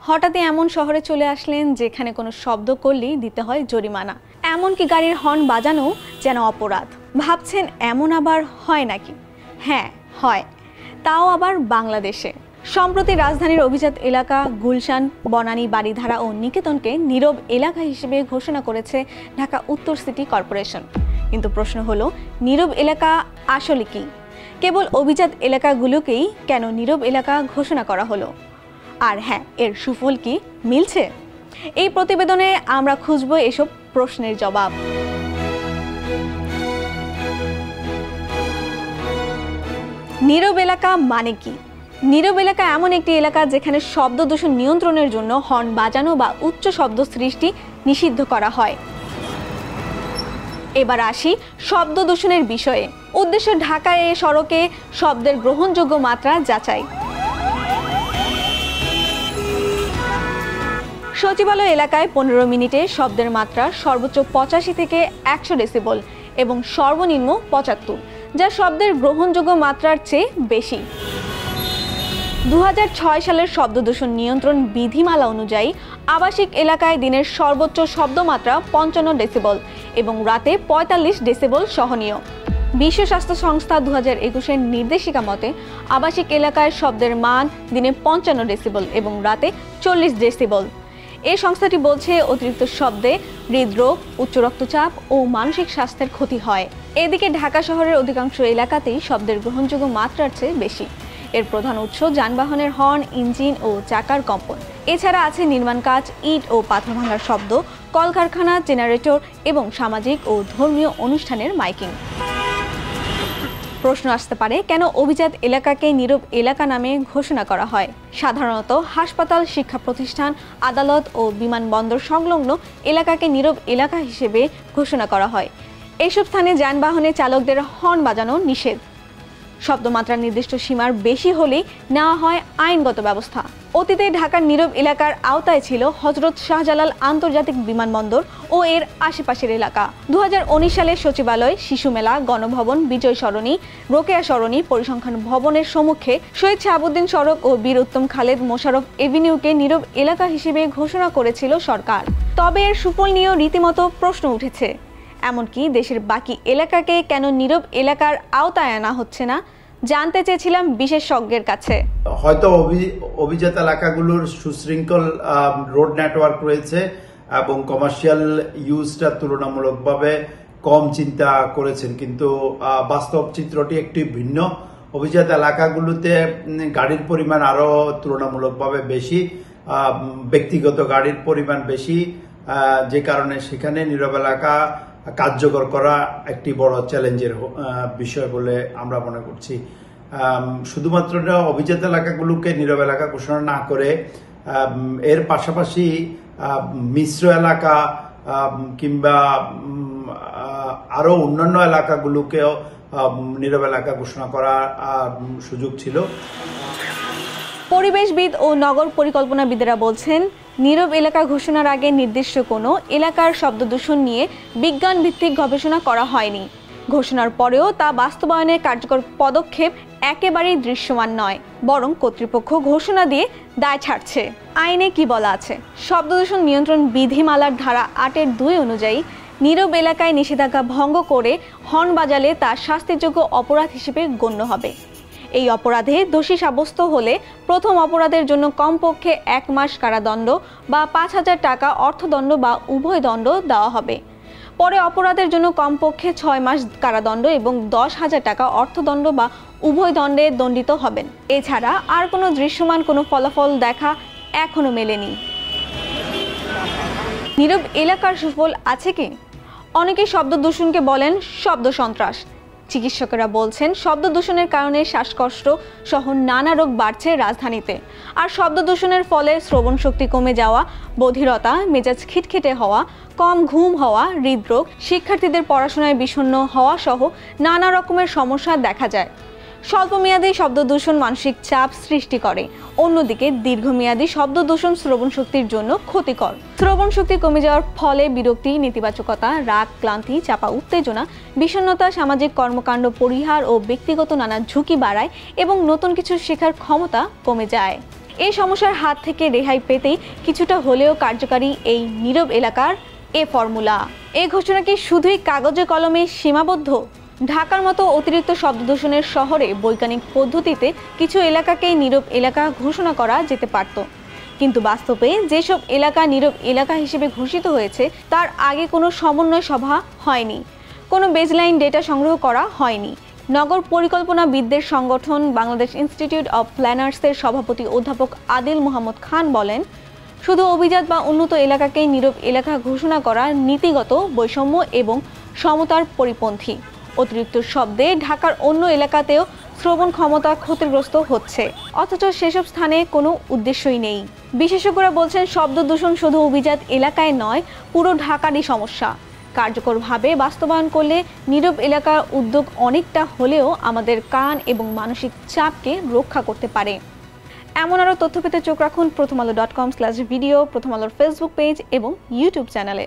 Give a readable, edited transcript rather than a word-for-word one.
হঠাৎই এমন শহরে চলে আসলেন যেখানে কোনো শব্দ করলেই দিতে হয় জরিমানা, এমনকি গাড়ির হর্ন বাজানো যেন অপরাধ। ভাবছেন এমন আবার হয় নাকি? হ্যাঁ হয়, তাও আবার বাংলাদেশে। সম্প্রতি রাজধানীর অভিজাত এলাকা গুলশান, বনানী, বারিধারা ও নিকেতনকে নীরব এলাকা হিসেবে ঘোষণা করেছে ঢাকা উত্তর সিটি কর্পোরেশন। কিন্তু প্রশ্ন হলো, নীরব এলাকা আসলে কি? কেবল অভিজাত এলাকাগুলোকেই কেন নীরব এলাকা ঘোষণা করা হলো? আর হ্যাঁ, এর সুফল কি মিলছে? এই প্রতিবেদনে আমরা খুঁজব এসব প্রশ্নের জবাব। নীরব এলাকা মানে কি? নীরব এলাকা এমন একটি এলাকা যেখানে শব্দ দূষণ নিয়ন্ত্রণের জন্য হর্ন বাজানো বা উচ্চ শব্দ সৃষ্টি নিষিদ্ধ করা হয়। এবার আসি শব্দ দূষণের বিষয়ে। উদ্দেশ্য ঢাকার এই সড়কে শব্দের গ্রহণযোগ্য মাত্রা যাচাই। সচিবালয় এলাকায় 15 মিনিটে শব্দের মাত্রা সর্বোচ্চ 85 থেকে 100 ডেসিবল এবং সর্বনিম্ন 75, যা শব্দের গ্রহণযোগ্য মাত্রার চেয়ে বেশি। 2006 সালের শব্দ দূষণ নিয়ন্ত্রণ বিধিমালা অনুযায়ী আবাসিক এলাকায় দিনের সর্বোচ্চ শব্দমাত্রা 55 ডেসিবল এবং রাতে 45 ডেসিবল সহনীয়। বিশ্ব স্বাস্থ্য সংস্থা 2021-এর নির্দেশিকা মতে আবাসিক এলাকায় শব্দের মান দিনে 55 ডেসিবল এবং রাতে 40 ডেসিবল। এই সংস্থাটি বলছে, অতিরিক্ত শব্দে হৃদরোগ, উচ্চ রক্তচাপ ও মানসিক স্বাস্থ্যের ক্ষতি হয়। এদিকে ঢাকা শহরের অধিকাংশ এলাকাতেই শব্দের গ্রহণযোগ্য মাত্রার চেয়ে বেশি। এর প্রধান উৎস যানবাহনের হর্ন, ইঞ্জিন ও চাকার কম্পন। এছাড়া আছে নির্মাণ কাজ, ইট ও পাথর ভাঙার শব্দ, কলকারখানা, জেনারেটর এবং সামাজিক ও ধর্মীয় অনুষ্ঠানের মাইকিং। প্রশ্ন আসতে পারে, কেন অভিজাত এলাকাকে নীরব এলাকা নামে ঘোষণা করা হয়? সাধারণত হাসপাতাল, শিক্ষা প্রতিষ্ঠান, আদালত ও বিমানবন্দর সংলগ্ন এলাকাকে নীরব এলাকা হিসেবে ঘোষণা করা হয়। এইসব স্থানে যানবাহনে চালকদের হর্ন বাজানো নিষেধ। শব্দমাত্রা নির্দিষ্ট সীমার বেশি হলেই নেওয়া হয় আইনগত ব্যবস্থা। অতীতে ঢাকার নীরব এলাকার আওতায় ছিল হযরত শাহজালাল আন্তর্জাতিক বিমানবন্দর ও এর আশেপাশের এলাকা। 2019 সালে সচিবালয়, শিশু মেলা, গণভবন, বিজয় সরণি, রোকেয়া সরণি, পরিসংখ্যান ভবনের সম্মুখে শহীদ শাহাবুদ্দিন সড়ক ও বীর উত্তম খালেদ মোশাররফ এভিনিউকে নীরব এলাকা হিসেবে ঘোষণা করেছিল সরকার। তবে এর সুফল নিয়েও রীতিমতো প্রশ্ন উঠেছে। এমনকি দেশের বাকি এলাকাকে কেন নীরব এলাকার আওতায় আনা হচ্ছে না, জানতে চেয়েছিলাম বিশেষজ্ঞের কাছে। হয়তো অভিজাত এলাকাগুলোর সুশৃঙ্খল রোড নেটওয়ার্ক রয়েছে এবং কমার্শিয়াল ইউজটা তুলনামূলকভাবে কম চিন্তা করেছেন, কিন্তু বাস্তব চিত্রটি একটি ভিন্ন। অভিজাত এলাকাগুলোতে গাড়ির পরিমাণ আরো তুলনামূলকভাবে বেশি, ব্যক্তিগত গাড়ির পরিমাণ বেশি, যে কারণে সেখানে নীরব এলাকা কার্যকর করা একটি বড় চ্যালেঞ্জের বিষয় বলে আমরা মনে করছি। শুধুমাত্র অভিজাত এলাকাগুলোকে নীরব এলাকা ঘোষণা না করে এর পাশাপাশি মিশ্র এলাকা কিংবা আরো অন্যান্য এলাকাগুলোকেও নীরব এলাকা ঘোষণা করার সুযোগ ছিল। পরিবেশবিদ ও নগর পরিকল্পনাবিদেরা বলছেন, নীরব এলাকা ঘোষণার আগে নির্দিষ্ট কোনো এলাকার শব্দ দূষণ নিয়ে বিজ্ঞান ভিত্তিক গবেষণা করা হয়নি। ঘোষণার পরেও তা বাস্তবায়নের কার্যকর পদক্ষেপ একেবারেই দৃশ্যমান নয়, বরং কর্তৃপক্ষ ঘোষণা দিয়ে দায় ছাড়ছে। আইনে কি বলা আছে? শব্দ দূষণ নিয়ন্ত্রণ বিধিমালার ধারা 8(2) অনুযায়ী নীরব এলাকায় নিষেধাজ্ঞা ভঙ্গ করে হর্ন বাজালে তা শাস্তিযোগ্য অপরাধ হিসেবে গণ্য হবে। এই অপরাধে দোষী সাব্যস্ত হলে প্রথম অপরাধের জন্য কমপক্ষে 1 মাস কারাদণ্ড বা 5,000 টাকা অর্থদণ্ড বা উভয় দণ্ড দেওয়া হবে। পরে অপরাধের জন্য কমপক্ষে 6 মাস কারাদণ্ড এবং 10,000 টাকা অর্থদণ্ড বা উভয় দণ্ডে দণ্ডিত হবেন। এছাড়া আর কোনো দৃশ্যমান কোনো ফলাফল দেখা এখনো মেলেনি। নীরব এলাকার সুফল আছে কি? অনেকে শব্দ দূষণকে বলেন শব্দ সন্ত্রাস। চিকিৎসকেরা বলছেন, শব্দ দূষণের কারণে শ্বাসকষ্ট সহ নানা রোগ বাড়ছে রাজধানীতে। আর শব্দ দূষণের ফলে শ্রবণ শক্তি কমে যাওয়া, বধিরতা, মেজাজ খিটখিটে হওয়া, কম ঘুম হওয়া, হৃদরোগ, শিক্ষার্থীদের পড়াশোনায় বিষণ্ণ হওয়া সহ নানা রকমের সমস্যা দেখা যায়। স্বল্পমেয়াদী শব্দ দূষণ মানসিক চাপ সৃষ্টি করে, অন্যদিকে দীর্ঘমেয়াদী শব্দ দূষণ শ্রবণ শক্তির জন্য ক্ষতিকর। শ্রবণ শক্তি কমে যাওয়ার ফলে বিরক্তি, নেতিবাচকতা, রাগ, ক্লান্তি, চাপা উত্তেজনা, বিষণ্ণতা, সামাজিক কর্মকাণ্ড পরিহার ও ব্যক্তিগত নানা ঝুঁকি বাড়ায় এবং নতুন কিছু শেখার ক্ষমতা কমে যায়। এই সমস্যার হাত থেকে রেহাই পেতেই কিছুটা হলেও কার্যকারী এই নীরব এলাকার এ ফর্মুলা। এই ঘোষণা কি শুধুই কাগজে কলমে সীমাবদ্ধ? ঢাকার মতো অতিরিক্ত শব্দদূষণের শহরে বৈজ্ঞানিক পদ্ধতিতে কিছু এলাকাকেই নীরব এলাকা ঘোষণা করা যেতে পারত, কিন্তু বাস্তবে যেসব এলাকা নীরব এলাকা হিসেবে ঘোষিত হয়েছে তার আগে কোনো সমন্বয় সভা হয়নি, কোনো বেজলাইন ডেটা সংগ্রহ করা হয়নি। নগর পরিকল্পনাবিদদের সংগঠন বাংলাদেশ ইনস্টিটিউট অব প্ল্যানার্সের সভাপতি অধ্যাপক আদিল মোহাম্মদ খান বলেন, শুধু অভিজাত বা উন্নত এলাকাকেই নীরব এলাকা ঘোষণা করা নীতিগত বৈষম্য এবং সমতার পরিপন্থী। অতিরিক্ত শব্দে ঢাকার অন্য এলাকাতেও শ্রবণ ক্ষমতা ক্ষতিগ্রস্ত হচ্ছে, অথচ সেসব স্থানে কোনো উদ্দেশ্যই নেই। বিশেষজ্ঞরা বলছেন, শব্দ দূষণ শুধু অভিজাত এলাকায় নয়, পুরো ঢাকারই সমস্যা। কার্যকরভাবে বাস্তবায়ন করলে নীরব এলাকার উদ্যোগ অনেকটা হলেও আমাদের কান এবং মানসিক চাপকে রক্ষা করতে পারে। এমন আরও তথ্য পেতে চোখ রাখুন প্রথমআলো.com/ভিডিও, প্রথম আলোর ফেসবুক পেজ এবং ইউটিউব চ্যানেলে।